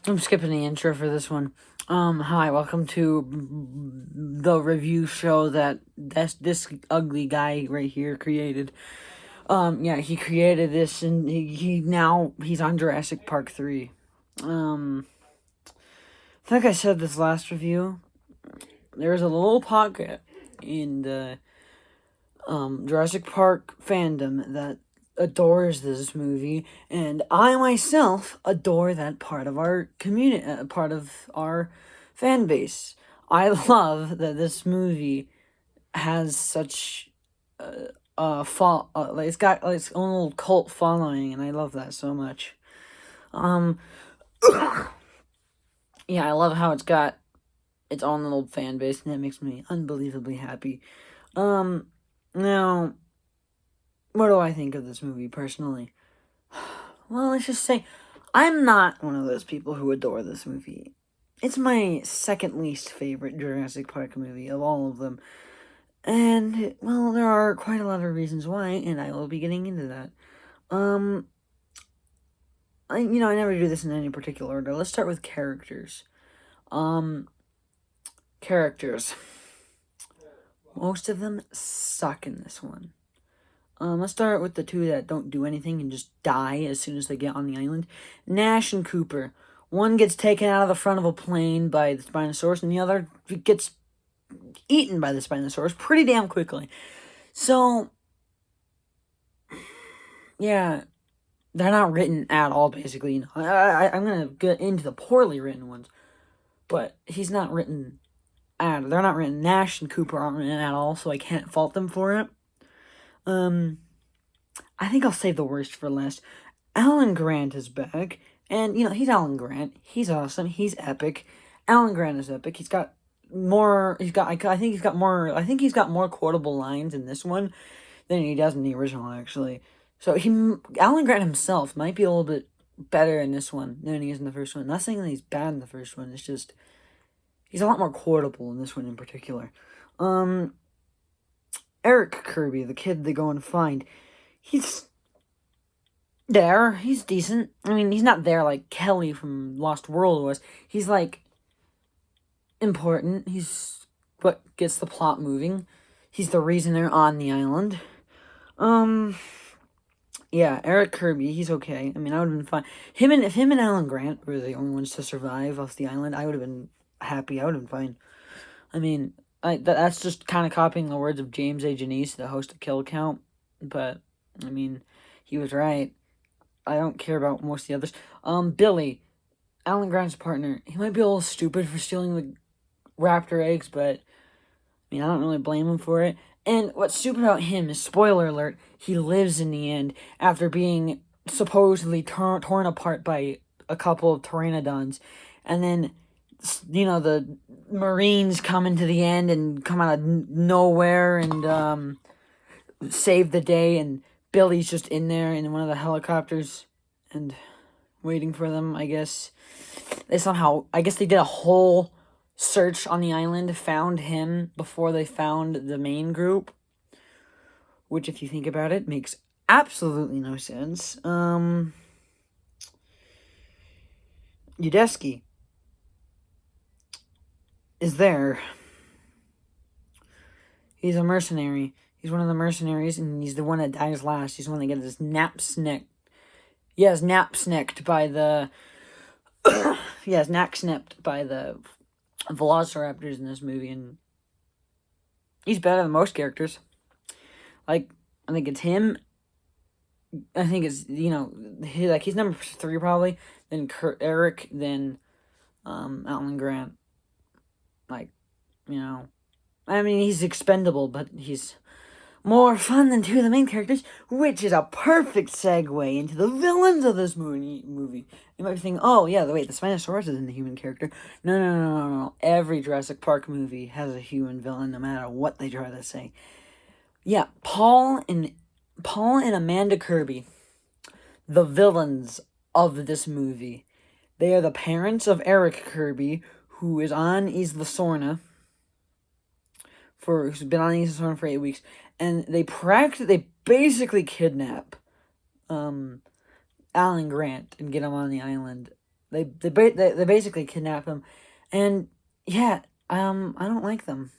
I'm skipping the intro for this one. Hi, welcome to the review show that this ugly guy right here created. Yeah, he created this, and he's on Jurassic Park 3. I think I said this last review. There's a little pocket in the Jurassic Park fandom that adores this movie, and I myself adore that part of our community, part of our fan base. I love that this movie has such like it's got its own little cult following, and I love that so much. Um, yeah, I love how it's got its own little fan base, and that makes me unbelievably happy. Now, what do I think of this movie personally? Well, let's just say I'm not one of those people who adore this movie. It's my second least favorite Jurassic Park movie of all of them. And, well, there are quite a lot of reasons why, and I will be getting into that. I never do this in any particular order. Let's start with characters. Characters. Most of them suck in this one. Let's start with the two that don't do anything and just die as soon as they get on the island. Nash and Cooper. One gets taken out of the front of a plane by the Spinosaurus, and the other gets eaten by the Spinosaurus pretty damn quickly. So, yeah, they're not written at all, basically. I'm going to get into the poorly written ones, but he's not written they're not written. Nash and Cooper aren't written at all, so I can't fault them for it. I think I'll save the worst for last. Alan Grant is back, and he's Alan Grant. He's awesome. He's epic. Alan Grant is epic. He's got more. I think he's got more. I think he's got more quotable lines in this one than he does in the original, actually. So Alan Grant himself might be a little bit better in this one than he is in the first one. Not saying that he's bad in the first one. It's just he's a lot more quotable in this one in particular. Eric Kirby, the kid they go and find, he's there. He's decent. I mean, he's not there like Kelly from Lost World was. He's like important. He's what gets the plot moving. He's the reason they're on the island. Yeah, Eric Kirby, he's okay. I mean, I would have been fine. If him and Alan Grant were the only ones to survive off the island, I would have been happy. I would have been fine. I mean, that's just kind of copying the words of James A. Janice, the host of Kill Count. But, I mean, he was right. I don't care about most of the others. Billy, Alan Grant's partner, he might be a little stupid for stealing the raptor eggs, but, I mean, I don't really blame him for it. And what's stupid about him is, spoiler alert, he lives in the end after being supposedly torn apart by a couple of pteranodons. And then, the Marines come into the end and come out of nowhere and save the day, and Billy's just in there in one of the helicopters and waiting for them, I guess. I guess they did a whole search on the island, found him before they found the main group, which, if you think about it, makes absolutely no sense. Udesky is there. He's a mercenary. He's one of the mercenaries, and he's the one that dies last. He's the one that gets his nack-snapped by the... nack-snapped by the velociraptors in this movie, and he's better than most characters. Like, I think it's him. I think it's, he's number 3 probably, then Eric, then Alan Grant. Like, I mean, he's expendable, but he's more fun than 2 of the main characters, which is a perfect segue into the villains of this movie. You might be thinking, oh, yeah, wait, the Spinosaurus isn't a human character. No. Every Jurassic Park movie has a human villain, no matter what they try to say. Yeah, Paul and Amanda Kirby, the villains of this movie. They are the parents of Eric Kirby, who is on Isla Sorna, who's been on Isla Sorna for 8 weeks, and they basically kidnap Alan Grant and get him on the island They basically kidnap him, and yeah, I don't like them.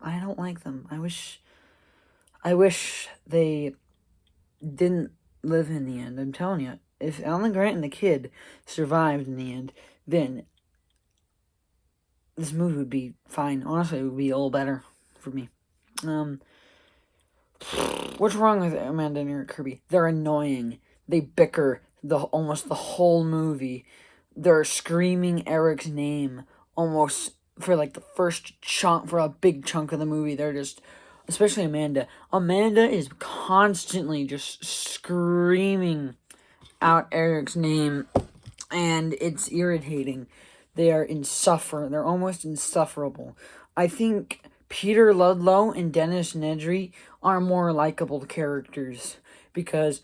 I don't like them. I wish they didn't live in the end. I'm telling you, if Alan Grant and the kid survived in the end, then this movie would be fine. Honestly, it would be a little better for me. What's wrong with Amanda and Eric Kirby? They're annoying. They bicker almost the whole movie. They're screaming Eric's name almost for like the first chunk, for a big chunk of the movie. They're just, especially Amanda. Amanda is constantly just screaming out Eric's name, and it's irritating. They're almost insufferable. I think Peter Ludlow and Dennis Nedry are more likable characters, because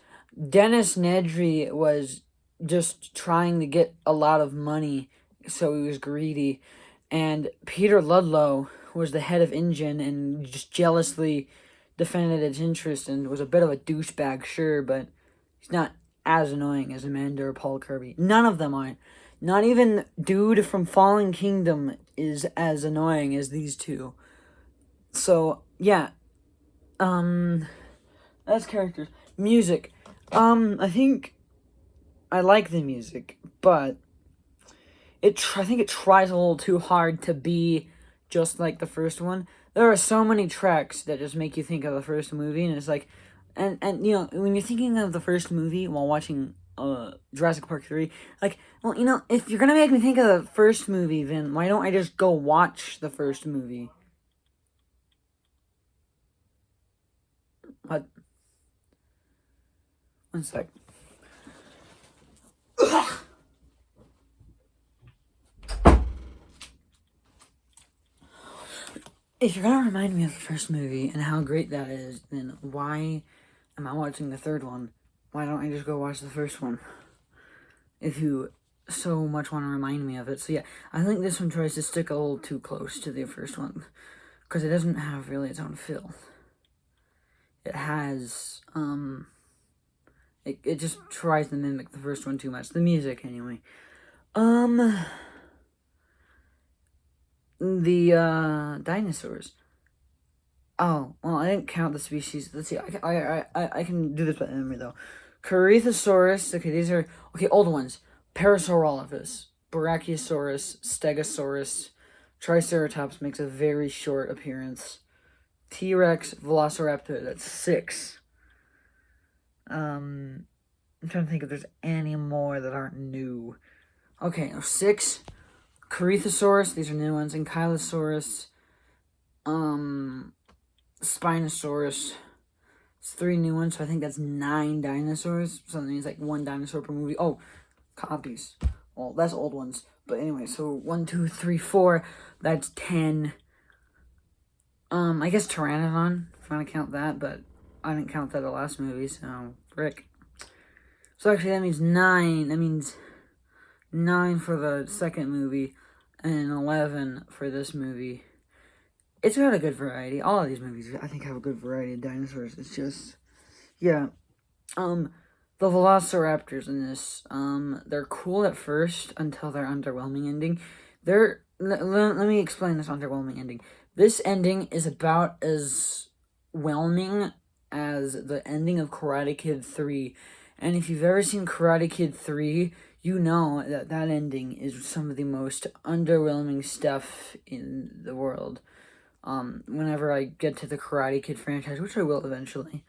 Dennis Nedry was just trying to get a lot of money, so he was greedy, and Peter Ludlow was the head of InGen and just jealously defended its interest and was a bit of a douchebag, sure, but he's not as annoying as Amanda or Paul Kirby. None of them are. Not even Dude from Fallen Kingdom is as annoying as these two. So, yeah. That's characters. Music. I think I like the music, but I think it tries a little too hard to be just like the first one. There are so many tracks that just make you think of the first movie, and it's like, and you know, when you're thinking of the first movie while watching Jurassic Park 3, like, well, you know, if you're gonna make me think of the first movie, then why don't I just go watch the first movie? What? One sec. If you're gonna remind me of the first movie and how great that is, then why am I watching the third one? Why don't I just go watch the first one? If you so much want to remind me of it. So yeah, I think this one tries to stick a little too close to the first one, because it doesn't have really its own feel. It has, it just tries to mimic the first one too much. The music, anyway. The dinosaurs. Oh, well, I didn't count the species. Let's see. I can do this by memory though. Corythosaurus. Okay, these are old ones. Parasaurolophus, Brachiosaurus, Stegosaurus, Triceratops makes a very short appearance. T-Rex, Velociraptor. That's 6. I'm trying to think if there's any more that aren't new. Okay, 6. Corythosaurus, these are new ones. Ankylosaurus, Spinosaurus. It's 3 new ones, so I think that's 9 dinosaurs. So that means like 1 dinosaur per movie. Oh, copies. Well, that's old ones. But anyway, so 1, 2, 3, 4. That's 10. I guess Pteranodon, if you want to count that, but I didn't count that the last movie, so frick. So actually that means 9. That means 9 for the second movie and 11 for this movie. It's got a good variety. All of these movies, I think, have a good variety of dinosaurs. It's just, yeah. The Velociraptors in this, they're cool at first until their underwhelming ending. Let me explain this underwhelming ending. This ending is about as whelming as the ending of Karate Kid 3. And if you've ever seen Karate Kid 3, you know that that ending is some of the most underwhelming stuff in the world. Whenever I get to the Karate Kid franchise, which I will eventually,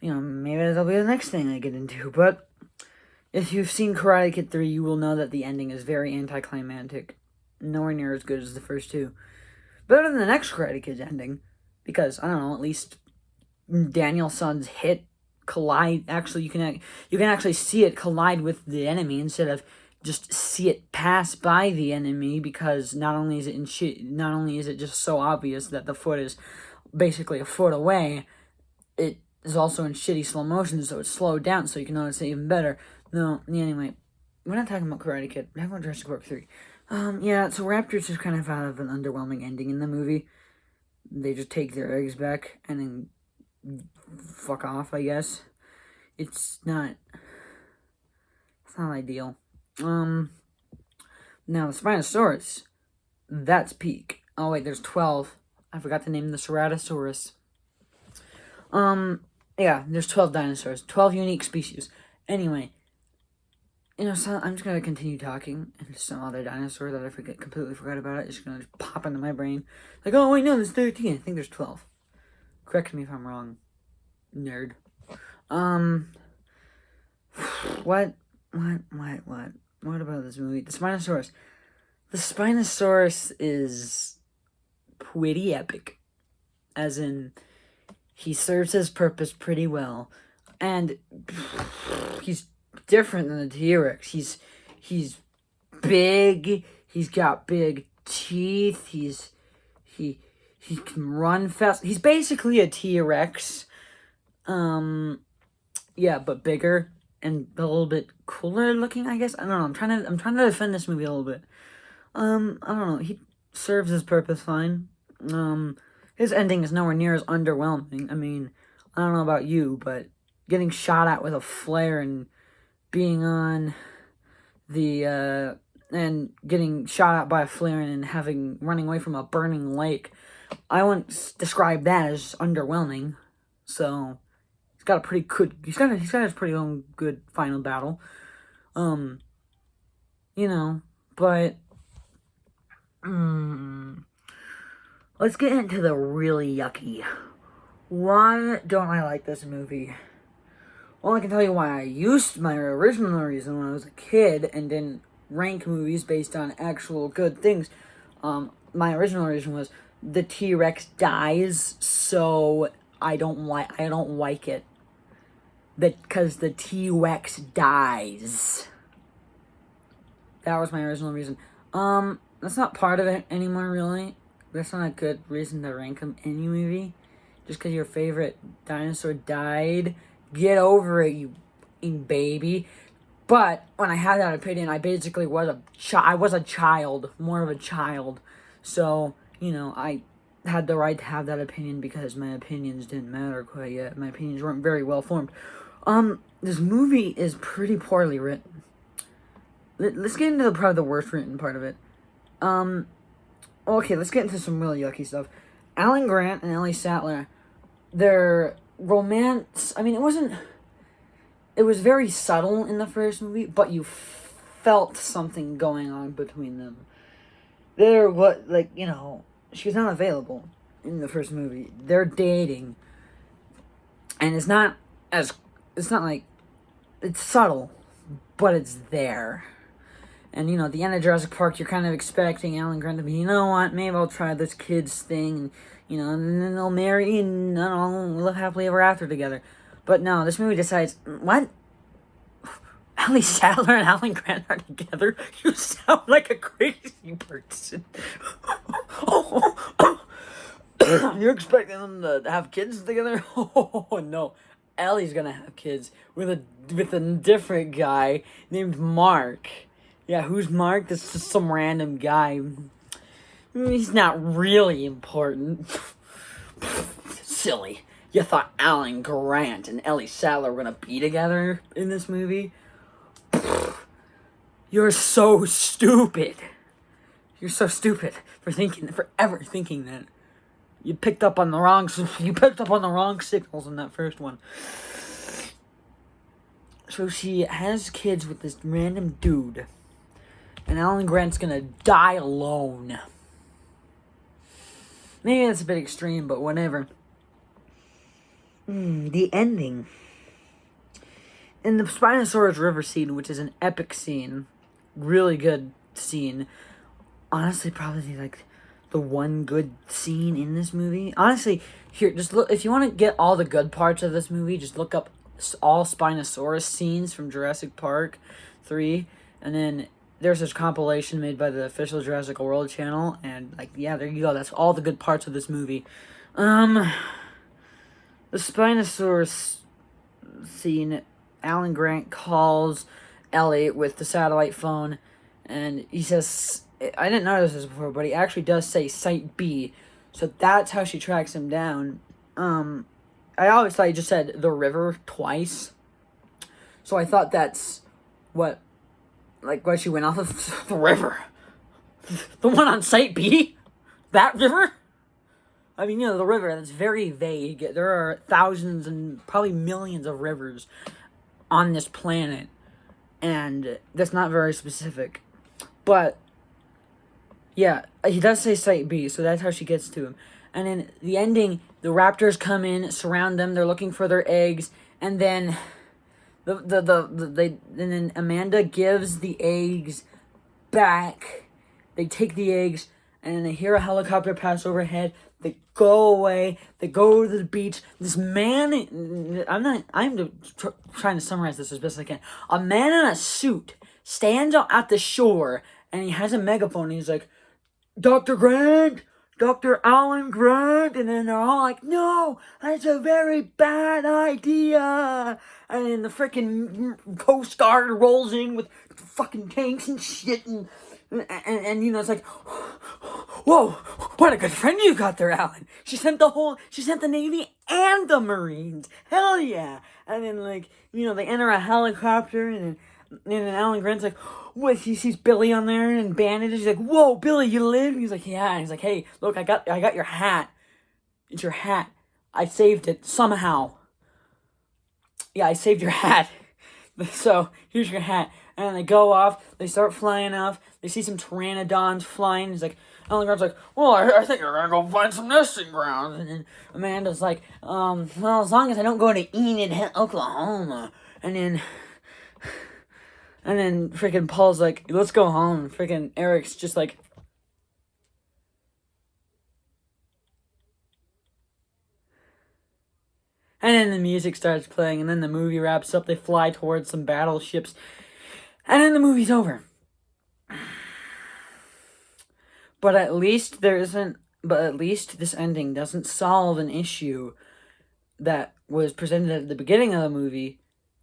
you know, maybe that'll be the next thing I get into, but if you've seen Karate Kid 3, you will know that the ending is very anticlimactic. Nowhere near as good as the first 2. Better than the next Karate Kid's ending, because, I don't know, at least Daniel-san's hit collide, actually, you can actually see it collide with the enemy instead of just see it pass by the enemy, because not only is it just so obvious that the foot is basically a foot away, it is also in shitty slow motion, so it's slowed down, so you can notice it even better. No, anyway, we're not talking about Karate Kid. We're talking about Jurassic Park 3. Yeah, so Raptors just kind of have an underwhelming ending in the movie. They just take their eggs back and then fuck off, I guess. It's not ideal. Now the Spinosaurus, that's peak. Oh wait, there's 12. I forgot to name the Ceratosaurus. Yeah, there's 12 dinosaurs, 12 unique species. Anyway, so I'm just gonna continue talking, and some other dinosaur that I completely forgot about it is just gonna just pop into my brain. Like, oh wait, no, there's 13. I think there's 12. Correct me if I'm wrong, nerd. What about this movie? The Spinosaurus. The Spinosaurus is pretty epic. As in, he serves his purpose pretty well. And he's different than the T-Rex. He's big. He's got big teeth. He can run fast. He's basically a T-Rex. Yeah, but bigger and a little bit cooler looking, I guess. I don't know. I'm trying to defend this movie a little bit. I don't know. He serves his purpose fine. His ending is nowhere near as underwhelming. I mean, I don't know about you, but getting shot at with a flare and being on the and getting shot at by a flare and running away from a burning lake, I wouldn't describe that as underwhelming. So he's got a pretty good. He's got his pretty own good final battle. But let's get into the really yucky. Why don't I like this movie? Well, I can tell you why I used my original reason when I was a kid and didn't rank movies based on actual good things. My original reason was the T-Rex dies, so I don't like it. Because the T-Rex dies. That was my original reason. That's not part of it anymore, really. That's not a good reason to rank them any movie. Just because your favorite dinosaur died. Get over it, you baby. But when I had that opinion, I basically was a child, more of a child. So, I had the right to have that opinion because my opinions didn't matter quite yet. My opinions weren't very well formed. This movie is pretty poorly written. Let's get into probably the worst written part of it. Okay, let's get into some really yucky stuff. Alan Grant and Ellie Sattler, their romance, I mean, it was very subtle in the first movie, but you felt something going on between them. She's not available in the first movie. They're dating, and it's subtle, but it's there. And, at the end of Jurassic Park, you're kind of expecting Alan Grant to be, you know what, maybe I'll try this kids thing, and then they'll marry and, live happily ever after together. But no, this movie decides, what? Ellie Sattler and Alan Grant are together? You sound like a crazy person. You're expecting them to have kids together? Oh, no. Ellie's gonna have kids with a different guy named Mark. Yeah, who's Mark? That's just some random guy. He's not really important. Silly. You thought Alan Grant and Ellie Sattler were gonna be together in this movie? You're so stupid. You're so stupid for ever thinking that. You picked up on the wrong signals in that first one. So she has kids with this random dude. And Alan Grant's gonna die alone. Maybe that's a bit extreme, but whatever. The ending. In the Spinosaurus River scene, which is an epic scene, really good scene. Honestly, probably the one good scene in this movie. Honestly, here, just look. If you want to get all the good parts of this movie, just look up all Spinosaurus scenes from Jurassic Park 3, and then there's this compilation made by the official Jurassic World channel, and there you go. That's all the good parts of this movie. The Spinosaurus scene, Alan Grant calls Ellie with the satellite phone, and he says, I didn't notice this before, but he actually does say Site B, so that's how she tracks him down. I always thought he just said the river twice, so I thought that's what Like, what, she went off of the river? The one on Site B? That river? I mean, the river, that's very vague. There are thousands and probably millions of rivers on this planet, and that's not very specific. But, yeah, he does say Site B, so that's how she gets to him. And in the ending, the raptors come in, surround them, they're looking for their eggs, and then and then Amanda gives the eggs back. They take the eggs, and then they hear a helicopter pass overhead. They go away. They go to the beach. This man, I'm trying to summarize this as best I can. A man in a suit stands at the shore, and he has a megaphone, and he's like, Dr. Grant, Dr. Alan Grant, and then they're all like, no, that's a very bad idea. And then the freaking Coast Guard rolls in with fucking tanks and shit, and it's like, whoa, what a good friend you got there, Alan. She sent the Navy and the Marines. Hell yeah. And then, like, they enter a helicopter, and then Alan Grant's like, what, he sees Billy on there and bandages. He's like, whoa, Billy, you live? He's like, yeah. And he's like, hey, look, I got your hat. It's your hat. I saved it somehow. Yeah, I saved your hat. So, here's your hat. And then they go off. They start flying off. They see some pteranodons flying. He's like, Alan Grant's like, well, I think you're going to go find some nesting grounds. And then Amanda's like, well, as long as I don't go to Enid, Oklahoma. And then freaking Paul's like, let's go home. Freaking Eric's just like, and then the music starts playing, and then the movie wraps up. They fly towards some battleships, and then the movie's over. But at least this ending doesn't solve an issue that was presented at the beginning of the movie,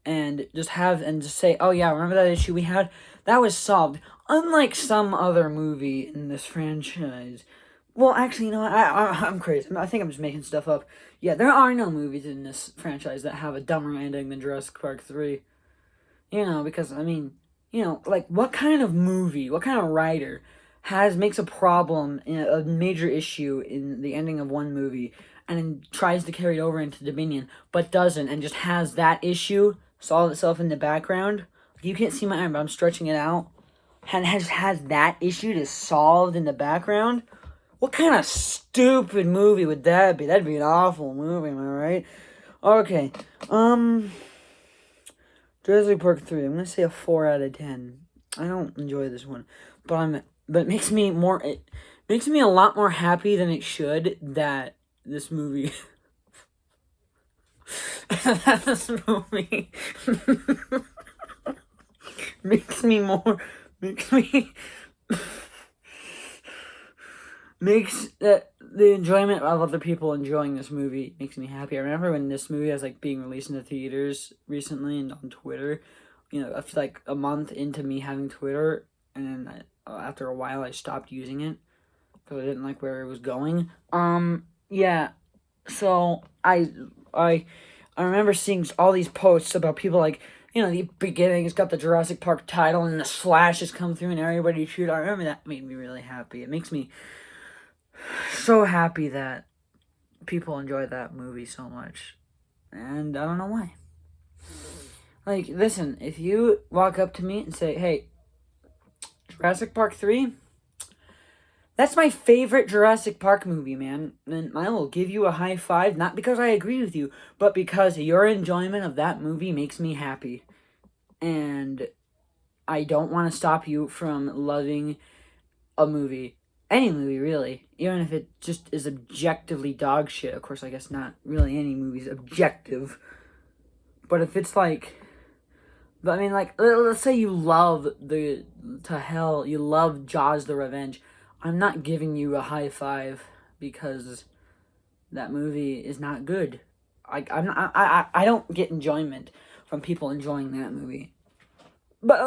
and just say, oh yeah, remember that issue we had? That was solved. Unlike some other movie in this franchise. Well, actually, I'm crazy. I think I'm just making stuff up. Yeah, there are no movies in this franchise that have a dumber ending than Jurassic Park 3. Because, like, what kind of movie, what kind of writer makes a problem, a major issue in the ending of one movie, and then tries to carry it over into Dominion, but doesn't, and just has that issue solve itself in the background? You can't see my arm, but I'm stretching it out. And has that issue just solved in the background? What kind of stupid movie would that be? That'd be an awful movie, am I right? Okay, Jurassic Park 3, I'm gonna say a 4 out of 10. I don't enjoy this one, but it makes me a lot more happy than it should that this movie makes the enjoyment of other people enjoying this movie makes me happy. I remember when this movie was like being released in the theaters recently and on Twitter. I feel like a month into me having Twitter, and then after a while I stopped using it because I didn't like where it was going. Yeah. So I remember seeing all these posts about people like, the beginning has got the Jurassic Park title and the slashes come through and everybody shoot. I remember that made me really happy. It makes me so happy that people enjoy that movie so much. And I don't know why. Like, listen, if you walk up to me and say, hey, Jurassic Park 3, that's my favorite Jurassic Park movie, man, then I will give you a high five, not because I agree with you, but because your enjoyment of that movie makes me happy. And I don't want to stop you from loving a movie. Any movie, really. Even if it just is objectively dog shit. Of course, I guess not really any movie's objective. But if it's like... But I mean, like, let's say you love you love Jaws the Revenge. I'm not giving you a high five because that movie is not good. I don't get enjoyment from people enjoying that movie. But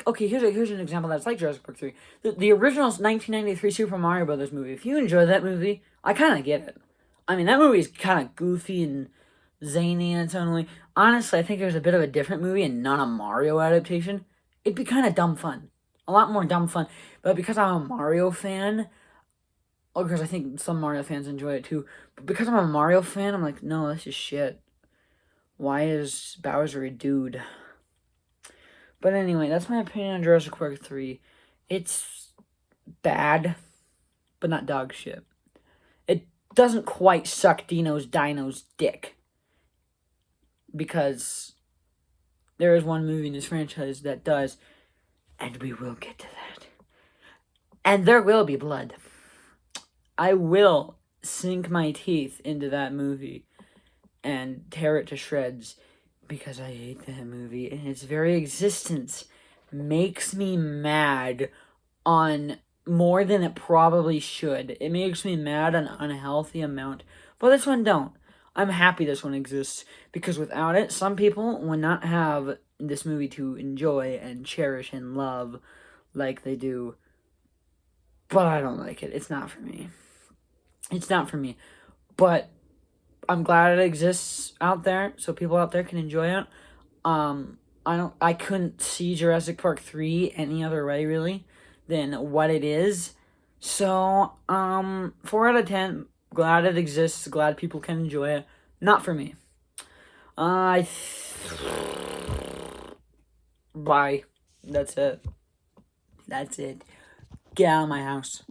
okay, here's an example that's like Jurassic Park 3. The original 1993 Super Mario Brothers movie. If you enjoy that movie, I kind of get it. I mean, that movie is kind of goofy and zany in its own way. Honestly, I think there's a bit of a different movie and not a Mario adaptation. it'd be kind of dumb fun. A lot more dumb fun. But because I'm a Mario fan, or because I think some Mario fans enjoy it too, but because I'm a Mario fan, I'm like, no, this is shit. Why is Bowser a dude? But anyway, that's my opinion on Jurassic Park 3. It's bad, but not dog shit. It doesn't quite suck Dino's dick. Because there is one movie in this franchise that does, and we will get to that. And there will be blood. I will sink my teeth into that movie and tear it to shreds because I hate that movie, and its very existence makes me mad on more than it probably should. It makes me mad an unhealthy amount, but this one don't. I'm happy this one exists, because without it, some people would not have this movie to enjoy and cherish and love like they do. But I don't like it. It's not for me. It's not for me. But I'm glad it exists out there, so people out there can enjoy it. I couldn't see Jurassic Park 3 any other way, really, than what it is. So, 4 out of 10. Glad it exists. Glad people can enjoy it. Not for me. Bye. That's it. That's it. Get out of my house.